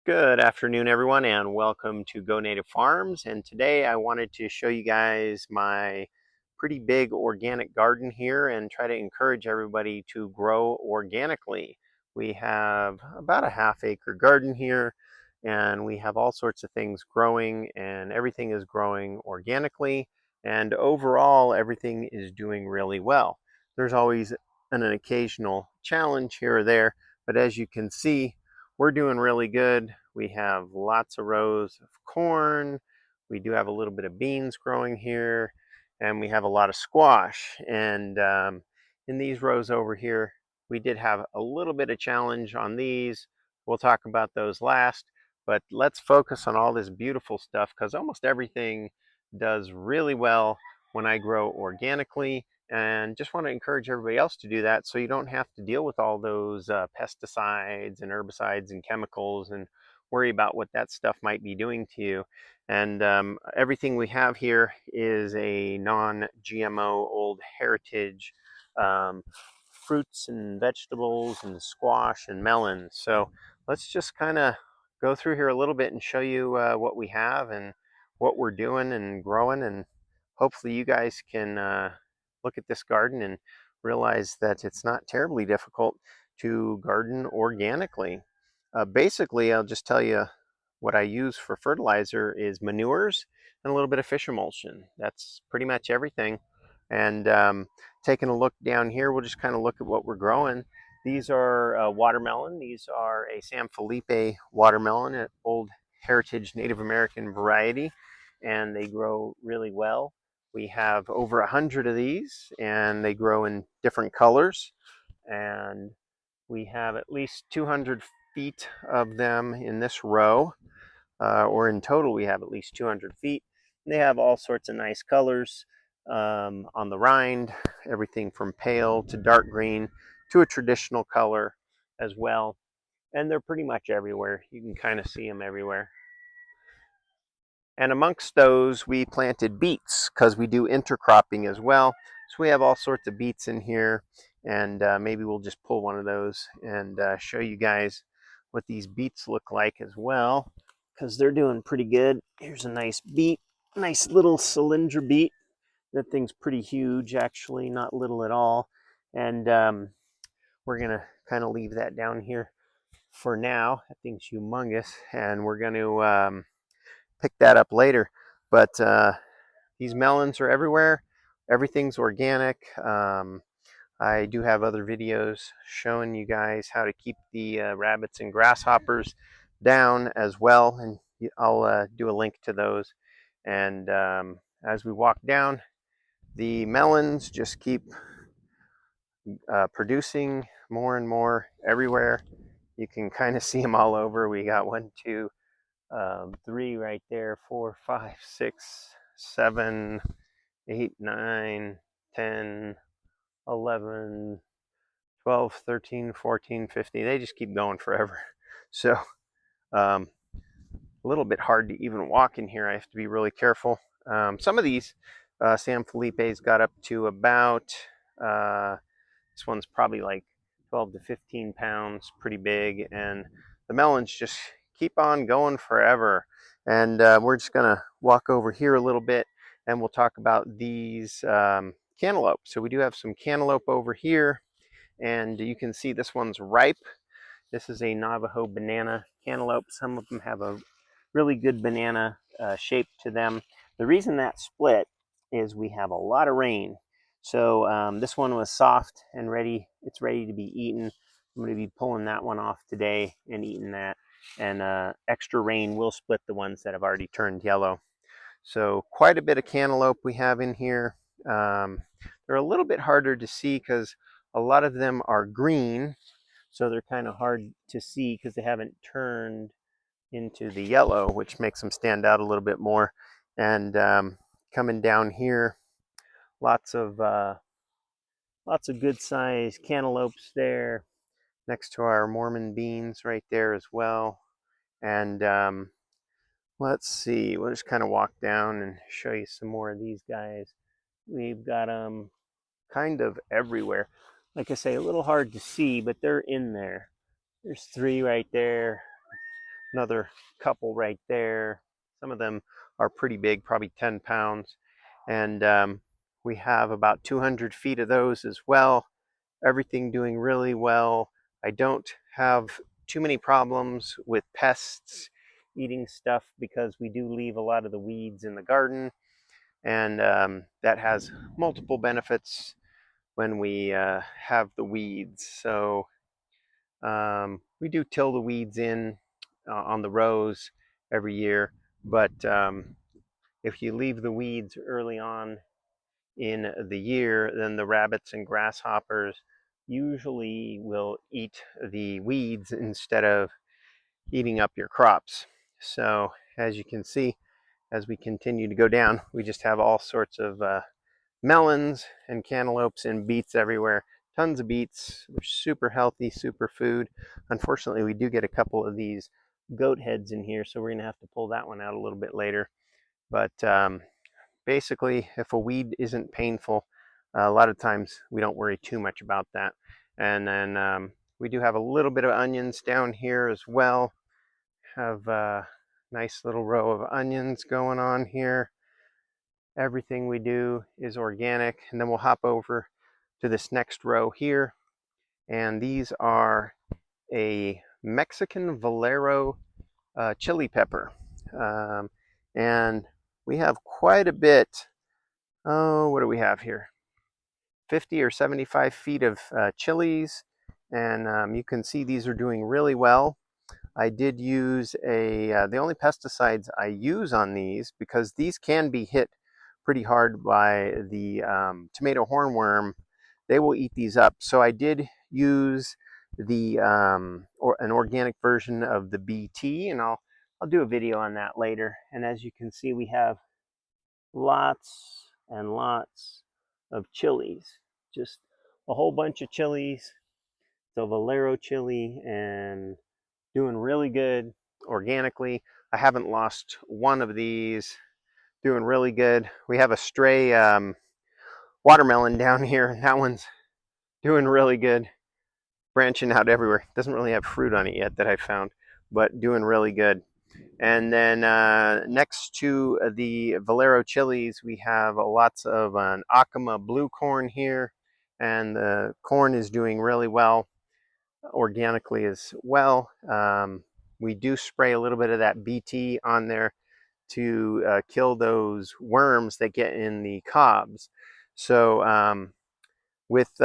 Good afternoon, everyone, and welcome to Go Native Farms. And today I wanted to show you guys my pretty big organic garden here and try to encourage everybody to grow organically. We have about a half-acre garden here, and we have all sorts of things growing, and everything is growing organically. And overall, everything is doing really well. There's always an occasional challenge here or there, but as you can see, we're doing really good. We have lots of rows of corn. We do have a little bit of beans growing here, and we have a lot of squash. And in these rows over here, we did have a little bit of challenge on these. We'll talk about those last, but let's focus on all this beautiful stuff because almost everything does really well when I grow organically, and just want to encourage everybody else to do that so you don't have to deal with all those pesticides and herbicides and chemicals and worry about what that stuff might be doing to you. And everything we have here is a non-GMO old heritage um, fruits and vegetables and squash and melons. So let's just kind of go through here a little bit and show you what we have and what we're doing and growing, and hopefully you guys can look at this garden and realize that it's not terribly difficult to garden organically. Basically, I'll just tell you what I use for fertilizer is manures and a little bit of fish emulsion. That's pretty much everything. And taking a look down here, we'll just kind of look at what we're growing. These are watermelon. These are a San Felipe watermelon, an old heritage Native American variety, and they grow really well. We have over 100 of these, and they grow in different colors. And we have at least 200 feet of them in this row, or in total, we have at least 200 feet. And they have all sorts of nice colors on the rind, everything from pale to dark green to a traditional color as well. And they're pretty much everywhere. You can kind of see them everywhere. And amongst those, we planted beets because we do intercropping as well. So we have all sorts of beets in here, and maybe we'll just pull one of those and show you guys what these beets look like as well, because they're doing pretty good. Here's a nice beet, nice little cylinder beet. That thing's pretty huge, actually, not little at all. And we're gonna kind of leave that down here for now. That thing's humongous, and we're going to pick that up later. But these melons are everywhere. Everything's organic. I do have other videos showing you guys how to keep the rabbits and grasshoppers down as well, and I'll do a link to those. And as we walk down, the melons just keep producing more and more everywhere. You can kind of see them all over. We got one, two, three right there, 4, 5, 6, 7, 8, 9, 10, 11, 12, 13, 14, 15. They just keep going forever. So a little bit hard to even walk in here. I have to be really careful. Some of these San Felipe's got up to about, this one's probably like 12 to 15 pounds, pretty big. And the melons just keep on going forever. And we're just going to walk over here a little bit and we'll talk about these cantaloupe. So we do have some cantaloupe over here, and you can see this one's ripe. This is a Navajo banana cantaloupe. Some of them have a really good banana shape to them. The reason that split is we have a lot of rain. So this one was soft and ready. It's ready to be eaten. I'm going to be pulling that one off today and eating that. And extra rain will split the ones that have already turned yellow. So quite a bit of cantaloupe we have in here. They're a little bit harder to see because a lot of them are green. So they're kind of hard to see because they haven't turned into the yellow, which makes them stand out a little bit more. And coming down here, lots of good sized cantaloupes there next to our Mormon beans right there as well. And let's see, we'll just kind of walk down and show you some more of these guys. We've got them kind of everywhere. Like I say, a little hard to see, but they're in there. There's 3 right there. another couple right there. Some of them are pretty big, probably 10 pounds. And we have about 200 feet of those as well. Everything doing really well. I don't have too many problems with pests eating stuff because we do leave a lot of the weeds in the garden, and that has multiple benefits when we have the weeds. So we do till the weeds in on the rows every year, but if you leave the weeds early on in the year, then the rabbits and grasshoppers usually will eat the weeds instead of eating up your crops. So as you can see, as we continue to go down, we just have all sorts of melons and cantaloupes and beets everywhere. Tons of beets. They're super healthy, super food. Unfortunately, we do get a couple of these goat heads in here, so we're going to have to pull that one out a little bit later. But basically, if a weed isn't painful, a lot of times we don't worry too much about that. And then we do have a little bit of onions down here as well. Have a nice little row of onions going on here. Everything we do is organic. And then we'll hop over to this next row here. And these are a Mexican Valero chili pepper. And we have quite a bit. Oh, what do we have here? 50 or 75 feet of chilies. And you can see these are doing really well. I did use the only pesticides I use on these, because these can be hit pretty hard by the tomato hornworm. They will eat these up. So I did use an organic version of the BT, and I'll do a video on that later. And as you can see, we have lots and lots of chilies, just a whole bunch of chilies. So Valero chili, and doing really good organically. I haven't lost one of these. Doing really good. We have a stray watermelon down here. That one's doing really good, branching out everywhere. Doesn't really have fruit on it yet that I found, but doing really good. And then next to the Valero chilies, we have lots of an Acoma blue corn here, and the corn is doing really well organically as well. We do spray a little bit of that BT on there to kill those worms that get in the cobs. So with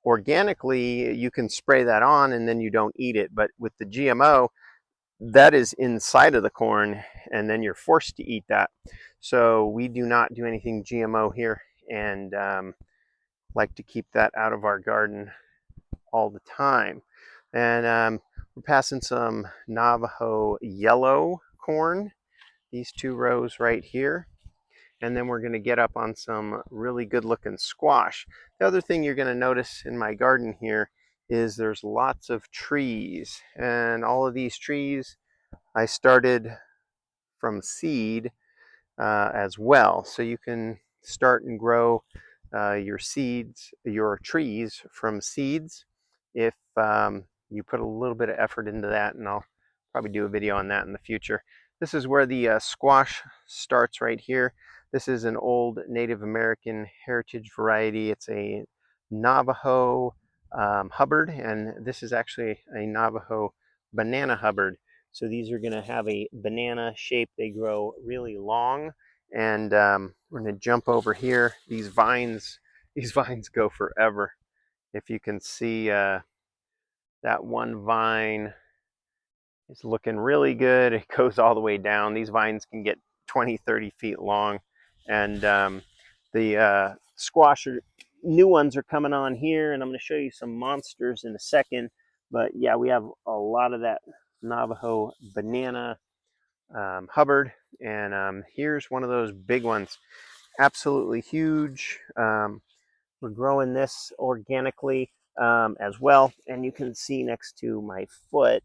organically, you can spray that on and then you don't eat it. But with the GMO, that is inside of the corn, and then you're forced to eat that. So we do not do anything GMO here, and like to keep that out of our garden all the time. And we're passing some Navajo yellow corn, these two rows right here. And then we're going to get up on some really good looking squash. The other thing you're going to notice in my garden here is there's lots of trees, and all of these trees I started from seed as well. So you can start and grow your seeds, your trees from seeds, if you put a little bit of effort into that, and I'll probably do a video on that in the future. This is where the squash starts right here. This is an old Native American heritage variety. It's a Navajo Hubbard, and this is actually a Navajo banana Hubbard. So these are going to have a banana shape. They grow really long. And we're going to jump over here. These vines go forever. If you can see that one vine is looking really good. It goes all the way down. These vines can get 20, 30 feet long. And the squash, new ones are coming on here, and I'm going to show you some monsters in a second. But yeah, we have a lot of that Navajo banana Hubbard, and here's one of those big ones, absolutely huge. We're growing this organically as well, and you can see next to my foot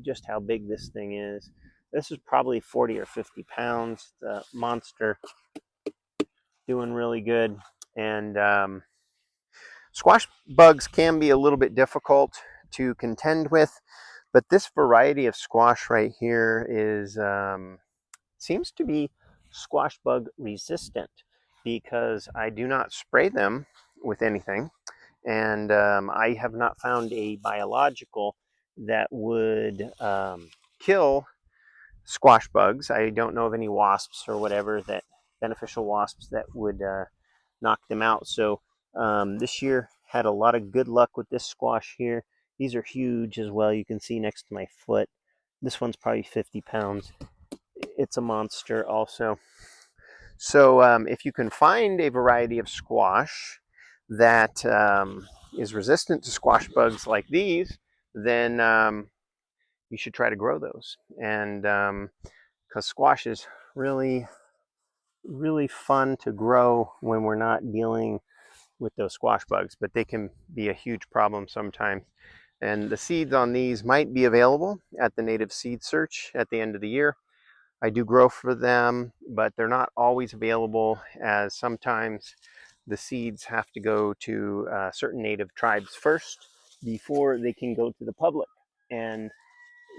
just how big this thing is. This is probably 40 or 50 pounds. The monster, doing really good. And squash bugs can be a little bit difficult to contend with, But this variety of squash right here is seems to be squash bug resistant because I do not spray them with anything, and I have not found a biological that would kill squash bugs. I don't know of any wasps or whatever, that beneficial wasps that would knock them out. So this year had a lot of good luck with this squash here. These are huge as well. You can see next to my foot. This one's probably 50 pounds. It's a monster also. So if you can find a variety of squash that is resistant to squash bugs like these, then you should try to grow those. And because squash is really, really fun to grow when we're not dealing with those squash bugs, but they can be a huge problem sometimes. And the seeds on these might be available at the native seed search at the end of the year. I do grow for them, but they're not always available, as sometimes the seeds have to go to certain native tribes first before they can go to the public. And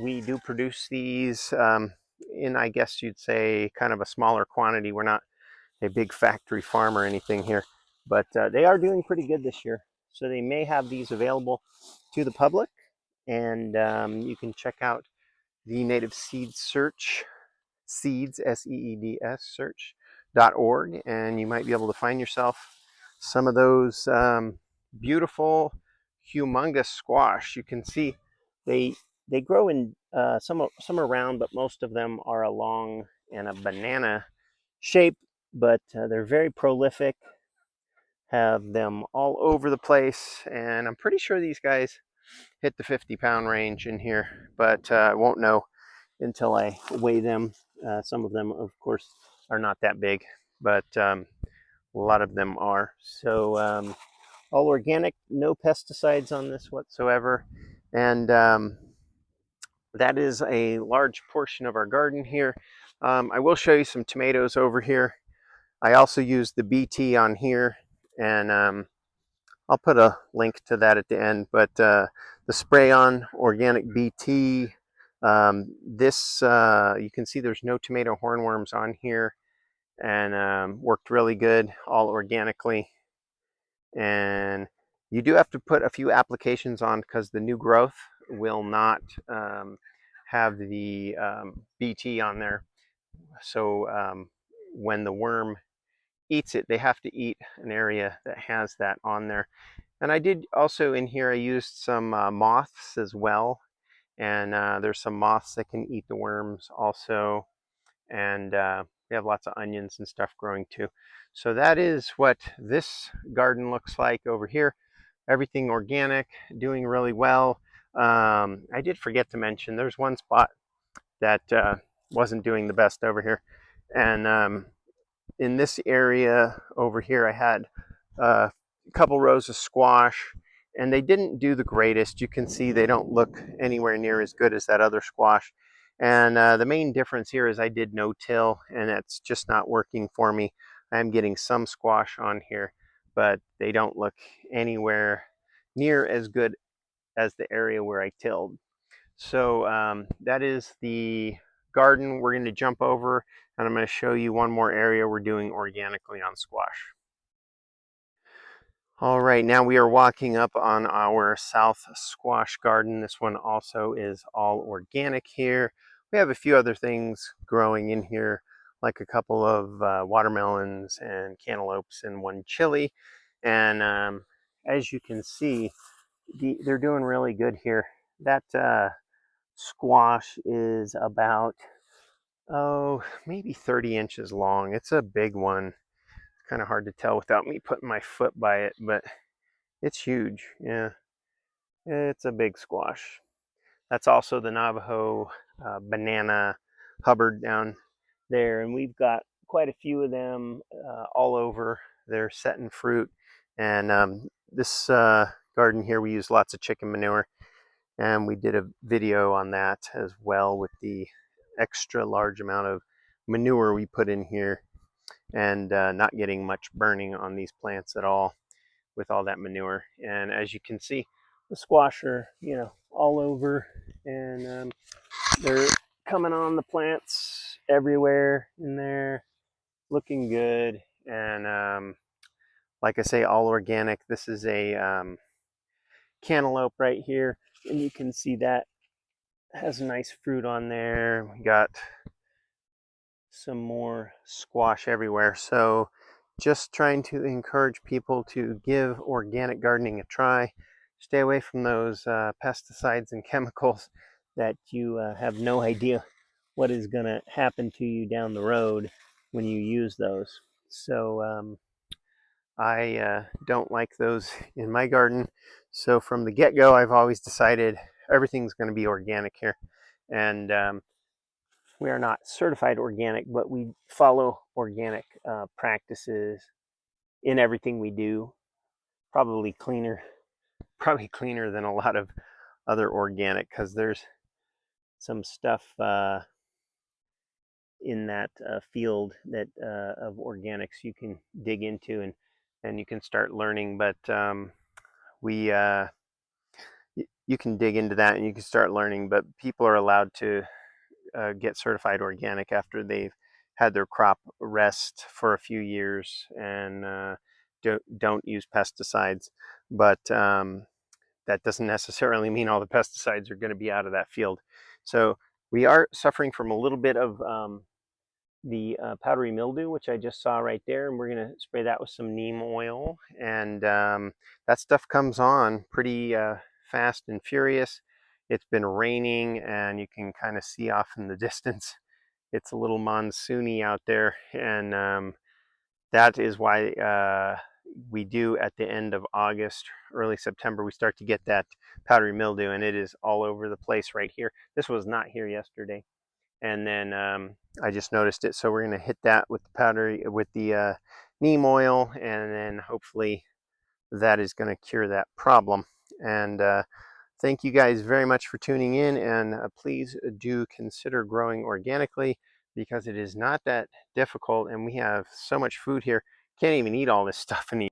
we do produce these in, I guess you'd say, kind of a smaller quantity. We're not a big factory farm or anything here, but they are doing pretty good this year. So they may have these available to the public, and you can check out the Native Seed Search, seeds, seeds, search.org, and you might be able to find yourself some of those beautiful, humongous squash. You can see they they grow in some are round, but most of them are along in a banana shape. But they're very prolific. Have them all over the place, and I'm pretty sure these guys hit the 50-pound range in here, but I won't know until I weigh them. Some of them, of course, are not that big, but a lot of them are. So all organic, no pesticides on this whatsoever. And that is a large portion of our garden here. I will show you some tomatoes over here. I also use the BT on here, and I'll put a link to that at the end. But the spray on organic BT, this you can see there's no tomato hornworms on here, and worked really good, all organically. And you do have to put a few applications on because the new growth will not have the BT on there. So when the worm eats it, they have to eat an area that has that on there. And I did also in here, I used some moths as well. And there's some moths that can eat the worms also. And we have lots of onions and stuff growing too. So that is what this garden looks like over here. Everything organic, doing really well. I did forget to mention there's one spot that wasn't doing the best over here. And in this area over here, I had a couple rows of squash, and they didn't do the greatest. You can see they don't look anywhere near as good as that other squash. And the main difference here is I did no-till, and it's just not working for me. I'm getting some squash on here, but they don't look anywhere near as good as the area where I tilled. So that is the garden. We're going to jump over, and I'm going to show you one more area we're doing organically on squash. All right, now we are walking up on our south squash garden. This one also is all organic here. We have a few other things growing in here, like a couple of watermelons and cantaloupes and one chili. And as you can see, they're doing really good here. That squash is about, oh, maybe 30 inches long. It's a big one. It's kind of hard to tell without me putting my foot by it, but it's huge. Yeah, it's a big squash. That's also the Navajo banana Hubbard down there, and we've got quite a few of them all over. They're setting fruit, and this garden here, we use lots of chicken manure, and we did a video on that as well with the extra large amount of manure we put in here, and not getting much burning on these plants at all with all that manure. And as you can see, the squash are, all over, and they're coming on the plants everywhere in there, looking good. And like I say, all organic. This is a cantaloupe right here, and you can see that has nice fruit on there. We got some more squash everywhere. So just trying to encourage people to give organic gardening a try. Stay away from those pesticides and chemicals that you have no idea what is going to happen to you down the road when you use those. So I don't like those in my garden. So from the get-go, I've always decided everything's going to be organic here. And we are not certified organic, but we follow organic practices in everything we do. Probably cleaner than a lot of other organic, because there's some stuff in that field that of organics you can dig into, and you can start learning. But we you can dig into that and you can start learning. But people are allowed to get certified organic after they've had their crop rest for a few years and don't use pesticides. But that doesn't necessarily mean all the pesticides are going to be out of that field. So we are suffering from a little bit of the powdery mildew, which I just saw right there, and we're going to spray that with some neem oil. And that stuff comes on pretty fast and furious. It's been raining, and you can kind of see off in the distance. It's a little monsoony out there, and that is why we do at the end of August, early September, we start to get that powdery mildew, and it is all over the place right here. This was not here yesterday. And then I just noticed it, so we're going to hit that with the neem oil, and then hopefully that is going to cure that problem. And thank you guys very much for tuning in, and please do consider growing organically, because it is not that difficult, and we have so much food here. Can't even eat all this stuff in the